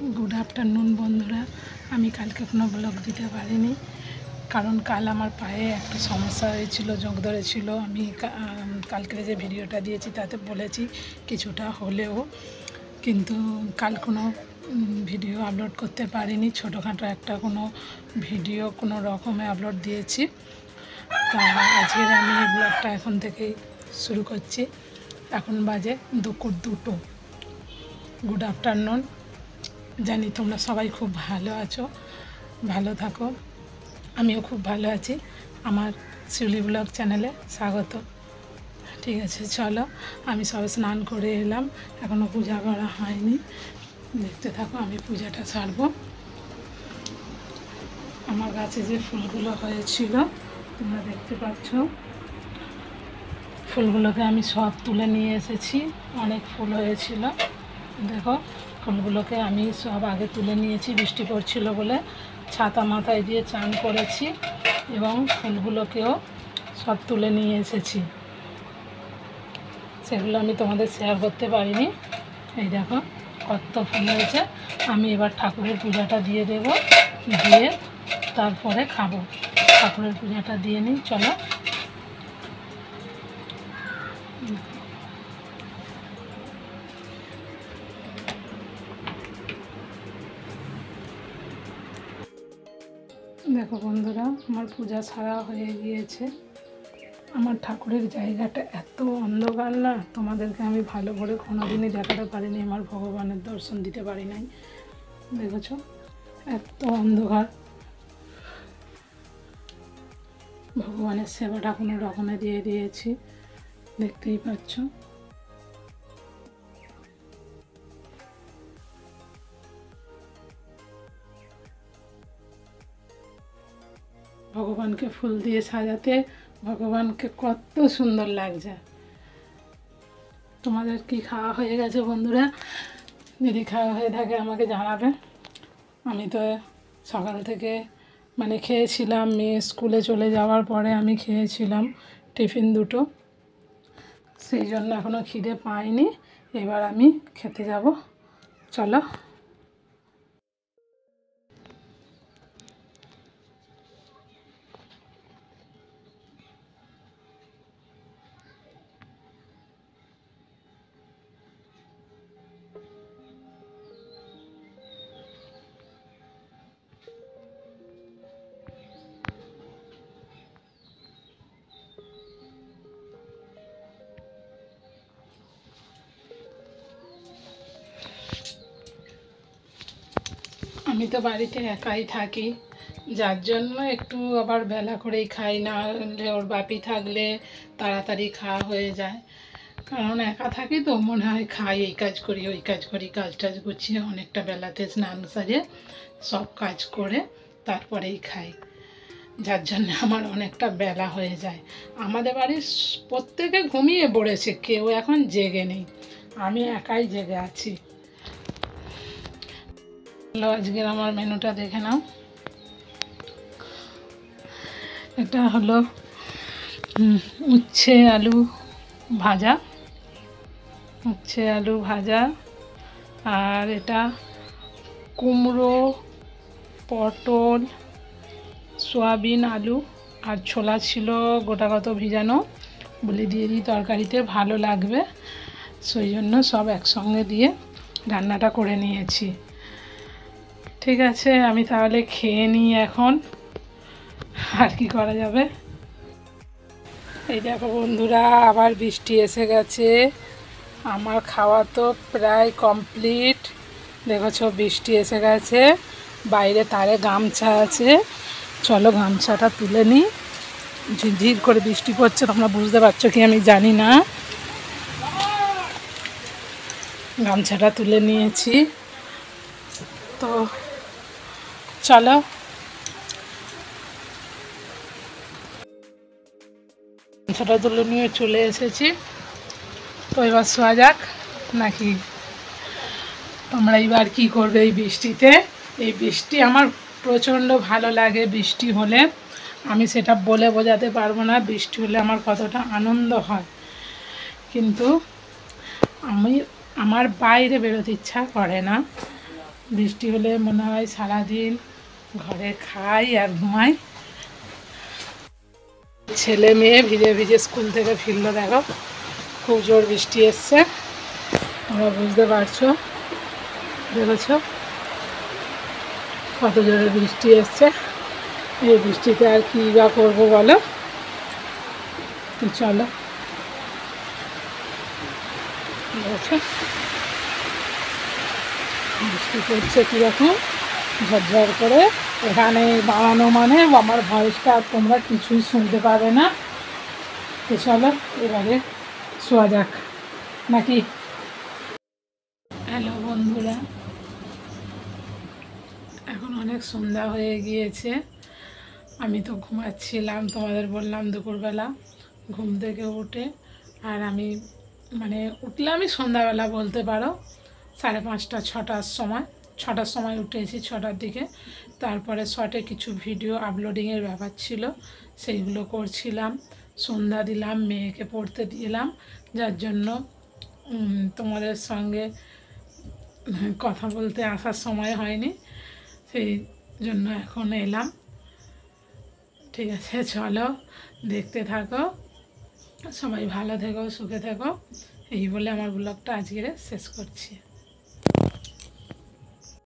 Good afternoon बंधुरा कल के ब्लग दीते पारिनी कारण कल आमार पाए एक समस्या हयेछिलो जोंक धरेछिलो कलके जे भिडियोटा दिएछि ताते बोलेछि किछुटा होलेओ किन्तु कल कोनो भिडियो आपलोड करते पारिनी छोटोखाटो एकटा कोनो भिडियो कोनो रकमे आपलोड दिएछि ता आजकेर आमि एई ब्लगटा एखन थेकेई शुरू करछि। एखन बाजे दुपुर 2টো। Good afternoon. जानी তোমরা সবাই খুব ভালো আছো, ভালো থাকো, আমিও খুব ভালো আছি। আমার শিউলি ব্লগ চ্যানেলে স্বাগত। ঠিক আছে, চলো আমি সবে স্নান করে এলাম, এখনো পূজা করা হয়নি। দেখতে থাকো, আমি পূজাটা সারবো। আমার গাছে যে ফুলগুলো হয়েছিল তোমরা দেখতে পাচ্ছ, ফুলগুলোকে আমি সব তুলে নিয়ে এসেছি। অনেক ফুল হয়েছিল, দেখো ফুলগুলোকে আমি সব আগে তুলে নিয়েছি। বৃষ্টি পড়ছিল বলে ছাতা মাথায় দিয়ে চান করেছি এবং ফুলগুলোকেও সব তুলে নিয়ে এসেছি। সেগুলো আমি তোমাদের শেয়ার করতে পারিনি। এই দেখো কত ফুল হয়েছে। আমি এবার ঠাকুরের পূজাটা দিয়ে দেব, দিয়ে তারপরে খাবো। ঠাকুরের পূজাটা দিয়ে নিই, চলো। देखो बंधुरा আমার পূজা সারা হয়ে গিয়েছে। আমার ঠাকুরের জায়গাটা এত অন্ধকার না, তোমাদেরকে আমি ভালো করে কোনোদিনই দেখাতে পারিনি। আমার ভগবানের দর্শন দিতে পারি নাই, দেখেছো এত অন্ধকার। ভগবানের সেবাটা কোনো রকমে দিয়ে দিয়েছি, দেখতেই পাচ্ছ। ভগবানকে ফুল দিয়ে সাজাতে ভগবানকে কত সুন্দর লাগছে। তোমাদের কি খাওয়া হয়ে গেছে বন্ধুরা? যদি খাওয়া হয়ে থাকে আমাকে জানাবে। আমি তো সকাল থেকে খেয়েছিলাম, মেয়ে স্কুলে চলে যাওয়ার পরে আমি খেয়েছিলাম টিফিন 2টো, সেই জন্য এখনও খিদে পাইনি। এবার আমি খেতে যাব, চলো। আমি তো বাড়িতে একাই থাকি, যার জন্য একটু আবার বেলা করেই খাই, না হলে ওর বাপি থাকলে তাড়াতাড়ি খাওয়া হয়ে যায়। কারণ একা থাকি তো মনে হয় খাই, এই কাজ করি ওই কাজ করি, কাজ টাজ গুছিয়ে অনেকটা বেলাতে স্নান সাজে সব কাজ করে তারপরেই খাই, যার জন্য আমার অনেকটা বেলা হয়ে যায়। আমাদের বাড়ির প্রত্যেকে ঘুমিয়ে পড়েছে, কেউ এখন জেগে নেই, আমি একাই জেগে আছি। আজকের আমার মেনুটা দেখে নাও। এটা হলো উচ্ছে আলু ভাজা, উচ্ছে আলু ভাজা, আর এটা কুমড়ো পটল সয়াবিন আলু আর ছোলা ছিল গোটাগত ভিজানো, বলে দিয়ে দিই তরকারিতে ভালো লাগবে, সেই জন্য সব একসঙ্গে দিয়ে রান্নাটা করে নিয়েছি। ঠিক আছে, আমি তাহলে খেয়ে নিই এখন, আর কি করা যাবে। এই দেখো বন্ধুরা, আবার বৃষ্টি এসে গেছে। আমার খাওয়া তো প্রায় কমপ্লিট। দেখেছো বৃষ্টি এসে গেছে, বাইরে তারে গামছা আছে, চলো গামছাটা তুলে নিই। ঝিরঝির করে বৃষ্টি পড়ছে, তোমরা বুঝতে পারছো কি আমি জানি না। গামছাটা তুলে নিয়েছি, তো চলো। গামছাটা তুলে নিয়ে চলে এসেছি, তো এবার শোয়া যাক নাকি। তোমরা এবার কি করবে এই বৃষ্টিতে? এই বৃষ্টি আমার প্রচণ্ড ভালো লাগে। বৃষ্টি হলে আমি সেটা বলে বোঝাতে পারবো না, বৃষ্টি হলে আমার কতটা আনন্দ হয়। কিন্তু আমার বাইরে বেরোতে ইচ্ছা করে না, বৃষ্টি হলে মনে হয় সারাদিন ঘরে খাই আর ঘুমাই। ছেলে মেয়ে ভিজে ভিজে স্কুল থেকে ফিরলো, দেখো খুব জোর বৃষ্টি এসছে, তোমরা বুঝতে পারছো, দেখেছো কত জোরে বৃষ্টি এসছে। এই বৃষ্টিতে আর কী বা করবো বলো, তো চলো দেখো বৃষ্টি পড়ছে কীরকম ঝরঝর করে। এখানে বাড়ানো মানে আমার ভয়েসটা তোমরা কিছুই শুনতে পাবে না। তো চলো এবারে শোয়া যাক নাকি। হ্যালো বন্ধুরা, এখন অনেক সন্ধ্যা হয়ে গিয়েছে, আমি তো ঘুমাচ্ছিলাম, তোমাদের বললাম দুপুরবেলা ঘুম থেকে উঠে। আর আমি মানে উঠলে আমি সন্ধ্যাবেলা বলতে পারো 5:30 ছটার সময় উঠেছি, 6টার দিকে। তারপরে শর্টে কিছু ভিডিও আপলোডিংয়ের ব্যাপার ছিল, সেইগুলো করছিলাম, সন্ধ্যা দিলাম, মেয়েকে পড়তে দিলাম, যার জন্য তোমাদের সঙ্গে কথা বলতে আসার সময় হয়নি, সেই জন্য এখন এলাম। ঠিক আছে, চলো দেখতে থাকো, সবাই ভালো থেকো, সুখে থেকো, এই বলে আমার ব্লগটা আজকে শেষ করছি।